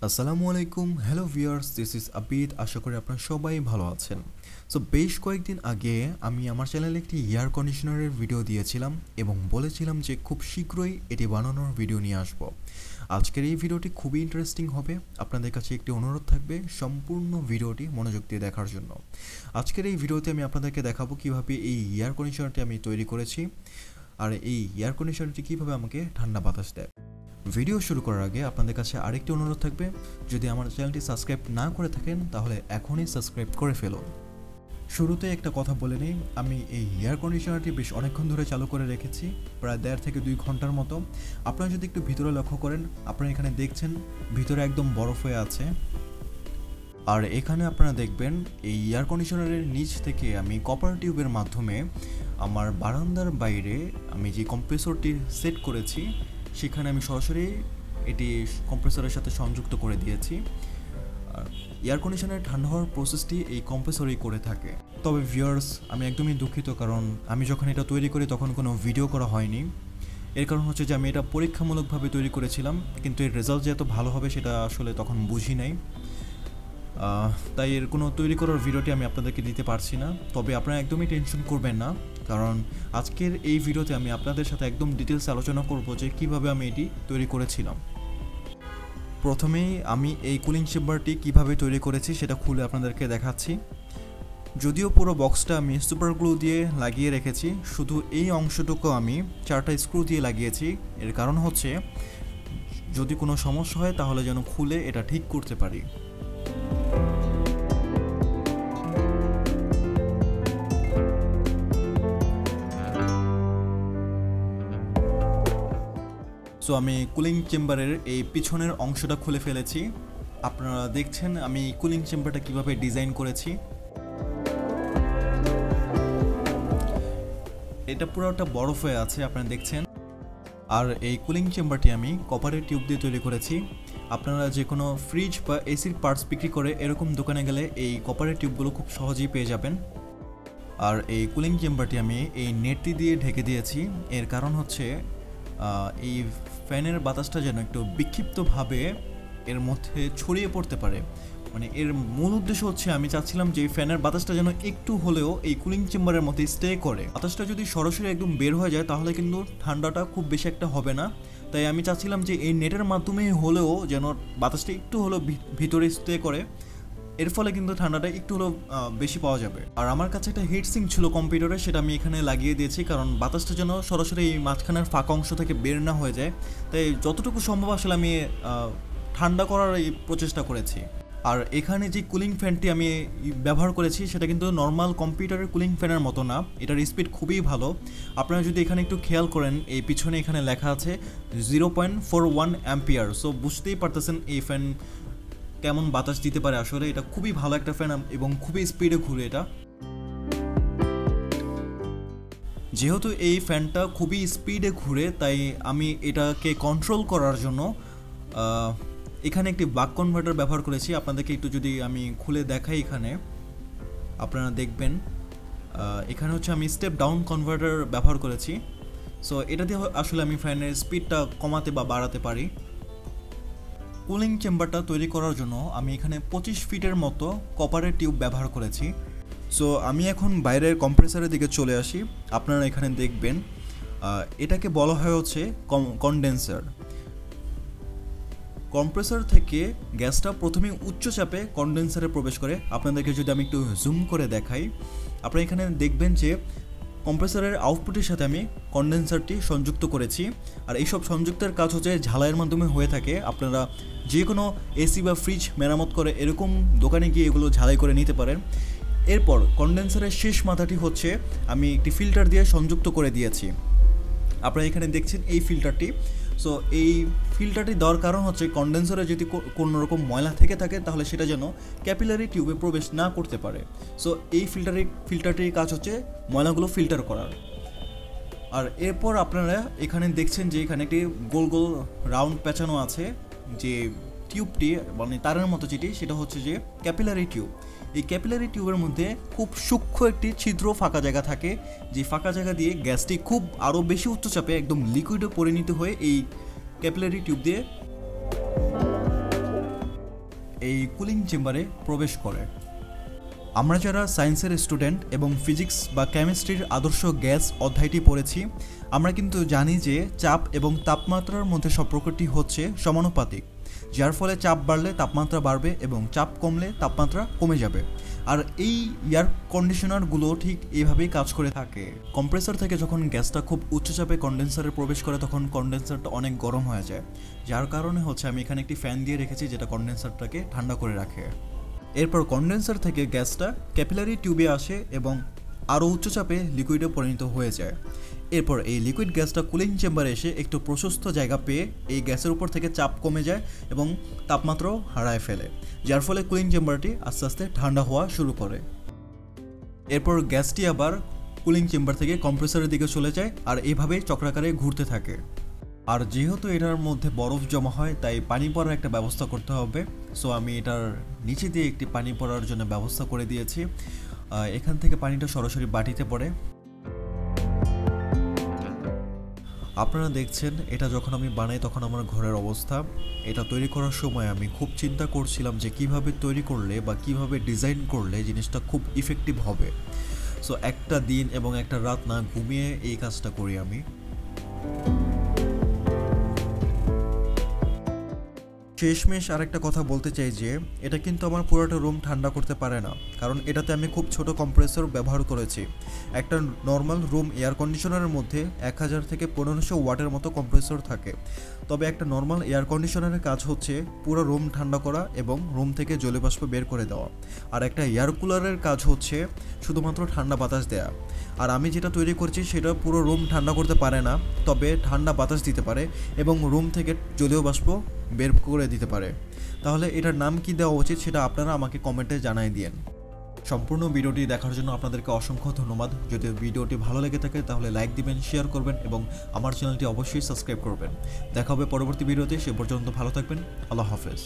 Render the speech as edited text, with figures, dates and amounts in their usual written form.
আসসালামু আলাইকুম, hello viewers, this is Abid. আশা করি আপনারা সবাই ভালো আছেন। সো বেশ কয়েকদিন আগে আমি আমার চ্যানেলে একটি এয়ার কন্ডিশনারের ভিডিও দিয়েছিলাম এবং বলেছিলাম যে খুব শীঘ্রই এটি বানানোর ভিডিও নিয়ে আসব। আজকের এই ভিডিওটি খুবই ইন্টারেস্টিং হবে। আপনাদের কাছে একটি অনুরোধ থাকবে সম্পূর্ণ ভিডিওটি মনোযোগ দিয়ে দেখার জন্য। আজকের এই ভিডিওতে আমি আপনাদেরকে দেখাবো কিভাবে এই এয়ার কন্ডিশনারটি আমি তৈরি করেছি আর এই এয়ার কন্ডিশনারটি কীভাবে আমাকে ঠান্ডা বাতাস দেয়। ভিডিও শুরু করার আগে আপনাদের কাছে আরেকটি অনুরোধ থাকবে, যদি আমার চ্যানেলটি সাবস্ক্রাইব না করে থাকেন তাহলে এখনই সাবস্ক্রাইব করে ফেলুন। শুরুতে একটা কথা বলে নিই, আমি এই এয়ার কন্ডিশনারটি বেশ অনেকক্ষণ ধরে চালু করে রেখেছি, প্রায় 1.5 থেকে 2 ঘন্টার মতো। আপনারা যদি একটু ভিতরে লক্ষ্য করেন, আপনারা এখানে দেখছেন ভিতরে একদম বরফ হয়ে আছে। আর এখানে আপনারা দেখবেন এই এয়ার কন্ডিশনারের নিচ থেকে আমি কপার টিউবের মাধ্যমে আমার বারান্দার বাইরে আমি যে কম্প্রেসরটি সেট করেছি সেখানে আমি সরাসরি এটি কম্প্রেসরের সাথে সংযুক্ত করে দিয়েছি। এয়ার কন্ডিশনার ঠান্ডা হওয়ার প্রসেসটি এই কম্প্রেসরেই করে থাকে। তবে ভিউয়ার্স, আমি একদমই দুঃখিত, কারণ আমি যখন এটা তৈরি করি তখন কোনো ভিডিও করা হয়নি। এর কারণ হচ্ছে যে আমি এটা পরীক্ষামূলকভাবে তৈরি করেছিলাম, কিন্তু এর রেজাল্ট যে এত ভালো হবে সেটা আসলে তখন বুঝি নাই। তাই এর কোনো তৈরি করার ভিডিওটি আমি আপনাদেরকে দিতে পারছি না। তবে আপনারা একদমই টেনশন করবেন না, কারণ আজকের এই ভিডিওতে আমি আপনাদের সাথে একদম ডিটেলসে আলোচনা করব যে কিভাবে আমি এটি তৈরি করেছিলাম। প্রথমেই আমি এই কুলিং চেম্বারটি কিভাবে তৈরি করেছি সেটা খুলে আপনাদেরকে দেখাচ্ছি। যদিও পুরো বক্সটা আমি সুপার গ্লু দিয়ে লাগিয়ে রেখেছি, শুধু এই অংশটুকু আমি 4টা স্ক্রু দিয়ে লাগিয়েছি। এর কারণ হচ্ছে যদি কোনো সমস্যা হয় তাহলে যেন খুলে এটা ঠিক করতে পারি। সো আমি কুলিং চেম্বারের এই পিছনের অংশটা খুলে ফেলেছি। আপনারা দেখছেন আমি কুলিং চেম্বারটা কিভাবে ডিজাইন করেছি। এটা পুরোটা বরফ হয়ে আছে, আপনারা দেখছেন। আর এই কুলিং চেম্বারটি আমি কপারের টিউব দিয়ে তৈরি করেছি। আপনারা যে কোনো ফ্রিজ বা এসির পার্টস বিক্রি করে এরকম দোকানে গেলে এই কপারের টিউবগুলো খুব সহজেই পেয়ে যাবেন। আর এই কুলিং চেম্বারটি আমি এই নেটটি দিয়ে ঢেকে দিয়েছি। এর কারণ হচ্ছে এই ফ্যানের বাতাসটা যেন একটু বিক্ষিপ্তভাবে এর মধ্যে ছড়িয়ে পড়তে পারে। মানে এর মূল উদ্দেশ্য হচ্ছে আমি চাচ্ছিলাম যে ফ্যানের বাতাসটা যেন একটু হলেও এই কুলিং চেম্বারের মধ্যে স্টে করে। বাতাসটা যদি সরাসরি একদম বের হয়ে যায় তাহলে কিন্তু ঠান্ডাটা খুব বেশি একটা হবে না। তাই আমি চাচ্ছিলাম যে এই নেটের মাধ্যমে হলেও যেন বাতাসটা একটু হলেও ভিতরে স্টে করে। এর ফলে কিন্তু ঠান্ডাটা একটু হলেও বেশি পাওয়া যাবে। আর আমার কাছে একটা হিট সিঙ্ক ছিল কম্পিউটারে, সেটা আমি এখানে লাগিয়ে দিয়েছি, কারণ বাতাসটা যেন সরাসরি এই মাঝখানের ফাঁকা অংশ থেকে বের না হয়ে যায়। তাই যতটুকু সম্ভব আসলে আমি ঠান্ডা করার এই প্রচেষ্টা করেছি। আর এখানে যে কুলিং ফ্যানটি আমি ব্যবহার করেছি সেটা কিন্তু নর্মাল কম্পিউটারের কুলিং ফ্যানের মতো না, এটার স্পিড খুবই ভালো। আপনারা যদি এখানে একটু খেয়াল করেন, এই পিছনে এখানে লেখা আছে 0.41 অ্যাম্পিয়ার। সো বুঝতেই পারতেছেন এই ফ্যান কেমন বাতাস দিতে পারে। আসলে এটা খুবই ভালো একটা ফ্যান এবং খুবই স্পিডে ঘুরে এটা। যেহেতু এই ফ্যানটা খুবই স্পিডে ঘুরে, তাই আমি এটাকে কন্ট্রোল করার জন্য এখানে একটি বাক কনভার্টার ব্যবহার করেছি। আপনাদেরকে একটু যদি আমি খুলে দেখাই, এখানে আপনারা দেখবেন এখানে হচ্ছে আমি স্টেপ ডাউন কনভার্টার ব্যবহার করেছি। সো এটা দিয়ে আসলে আমি ফ্যানের স্পিডটা কমাতে বা বাড়াতে পারি। কুলিং চেম্বারটা তৈরি করার জন্য আমি এখানে 25 ফিটের মতো কপারের টিউব ব্যবহার করেছি। সো আমি এখন বাইরের কম্প্রেসারের দিকে চলে আসি। আপনারা এখানে দেখবেন এটাকে বলা হয় হচ্ছে কনডেন্সার। কম্প্রেসার থেকে গ্যাসটা প্রথমে উচ্চ চাপে কনডেন্সারে প্রবেশ করে। আপনাদেরকে যদি আমি একটু জুম করে দেখাই, আপনারা এখানে দেখবেন যে কম্প্রেসারের আউটপুটের সাথে আমি কনডেন্সারটি সংযুক্ত করেছি। আর এইসব সংযুক্তের কাজ হচ্ছে ঝালাইয়ের মাধ্যমে হয়ে থাকে। আপনারা যে কোনো এসি বা ফ্রিজ মেরামত করে এরকম দোকানে গিয়ে এগুলো ঝালাই করে নিতে পারেন। এরপর কনডেন্সারের শেষ মাথাটি হচ্ছে আমি একটি ফিল্টার দিয়ে সংযুক্ত করে দিয়েছি। আপনারা এখানে দেখছেন এই ফিল্টারটি। সো এই ফিল্টারটি দেওয়ার কারণ হচ্ছে কনডেন্সারে যদি কোনো রকম ময়লা থেকে থাকে তাহলে সেটা যেন ক্যাপিলারি টিউবে প্রবেশ না করতে পারে। সো এই ফিল্টারটির কাজ হচ্ছে ময়লাগুলো ফিল্টার করার। আর এরপর আপনারা এখানে দেখছেন যে এখানে একটি গোল গোল রাউন্ড পেঁচানো আছে, যে টিউবটি মানে তারের মতো যেটি, সেটা হচ্ছে যে ক্যাপিলারি টিউব। এই ক্যাপিলারি টিউবের মধ্যে খুব সূক্ষ্ম একটি ছিদ্র ফাঁকা জায়গা থাকে, যে ফাঁকা জায়গা দিয়ে গ্যাসটি খুব আরও বেশি উচ্চচাপে একদম লিকুইডে পরিণত হয়ে এই ক্যাপিলারি টিউব দিয়ে এই কুলিং চেম্বারে প্রবেশ করে। আমরা যারা সায়েন্সের স্টুডেন্ট এবং ফিজিক্স বা কেমিস্ট্রির আদর্শ গ্যাস অধ্যায়টি পড়েছি, আমরা কিন্তু জানি যে চাপ এবং তাপমাত্রার মধ্যে সম্পর্কটি হচ্ছে সমানুপাতিক, যার ফলে চাপ বাড়লে তাপমাত্রা বাড়বে এবং চাপ কমলে তাপমাত্রা কমে যাবে। আর এই এয়ার কন্ডিশনারগুলো ঠিক এইভাবেই কাজ করে থাকে। কম্প্রেসর থেকে যখন গ্যাসটা খুব উচ্চ চাপে কন্ডেন্সারে প্রবেশ করে তখন কন্ডেন্সারটা অনেক গরম হয়ে যায়, যার কারণে হচ্ছে আমি এখানে একটি ফ্যান দিয়ে রেখেছি যেটা কন্ডেন্সারটাকে ঠান্ডা করে রাখে। এরপর কন্ডেন্সার থেকে গ্যাসটা ক্যাপিলারি টিউবে আসে এবং আরও উচ্চ চাপে লিকুইডে পরিণত হয়ে যায়। এরপর এই লিকুইড গ্যাসটা কুলিং চেম্বারে এসে একটু প্রশস্ত জায়গা পেয়ে এই গ্যাসের উপর থেকে চাপ কমে যায় এবং তাপমাত্রাও হারায় ফেলে, যার ফলে কুলিং চেম্বারটি আস্তে আস্তে ঠান্ডা হওয়া শুরু করে। এরপর গ্যাসটি আবার কুলিং চেম্বার থেকে কম্প্রেসরের দিকে চলে যায় আর এইভাবেই চক্রাকারে ঘুরতে থাকে। আর যেহেতু এটার মধ্যে বরফ জমা হয় তাই পানি পড়ার একটা ব্যবস্থা করতে হবে। সো আমি এটার নিচে দিয়ে একটি পানি পড়ার জন্য ব্যবস্থা করে দিয়েছি। এখান থেকে পানিটা সরাসরি বাটিতে পড়ে। আপনারা দেখছেন এটা যখন আমি বানাই তখন আমার ঘরের অবস্থা। এটা তৈরি করার সময় আমি খুব চিন্তা করছিলাম যে কিভাবে তৈরি করলে বা কিভাবে ডিজাইন করলে জিনিসটা খুব ইফেক্টিভ হবে। সো একটা দিন এবং একটা রাত না ঘুমিয়ে এই কাজটা করি আমি। শেষমেশ আরেকটা কথা বলতে চাই যে এটা কিন্তু আমার পুরোটা রুম ঠান্ডা করতে পারে না, কারণ এটাতে আমি খুব ছোট কম্প্রেসর ব্যবহার করেছি। একটা নর্মাল রুম এয়ার কন্ডিশনারের মধ্যে 1000 থেকে 1500 ওয়াটের মতো কম্প্রেসর থাকে, তবে একটা নর্মাল এয়ার কন্ডিশনারের কাজ হচ্ছে পুরো রুম ঠান্ডা করা এবং রুম থেকে জলীয়বাষ্প বের করে দেওয়া। আর একটা এয়ার কুলারের কাজ হচ্ছে শুধুমাত্র ঠান্ডা বাতাস দেওয়া। আর আমি যেটা তৈরি করছি সেটা পুরো রুম ঠান্ডা করতে পারে না, তবে ঠান্ডা বাতাস দিতে পারে এবং রুম থেকে জলীয় বাষ্প বের করে দিতে পারে। তাহলে এটার নাম কি দেওয়া উচিত সেটা আপনারা আমাকে কমেন্টে জানাই দিন। সম্পূর্ণ ভিডিওটি দেখার জন্য আপনাদেরকে অসংখ্য ধন্যবাদ। যদি ভিডিওটি ভালো লেগে থাকে তাহলে লাইক দিবেন, শেয়ার করবেন এবং আমার চ্যানেলটি অবশ্যই সাবস্ক্রাইব করবেন। দেখা হবে পরবর্তী ভিডিওতে। সে পর্যন্ত ভালো থাকবেন। আল্লাহ হাফেজ।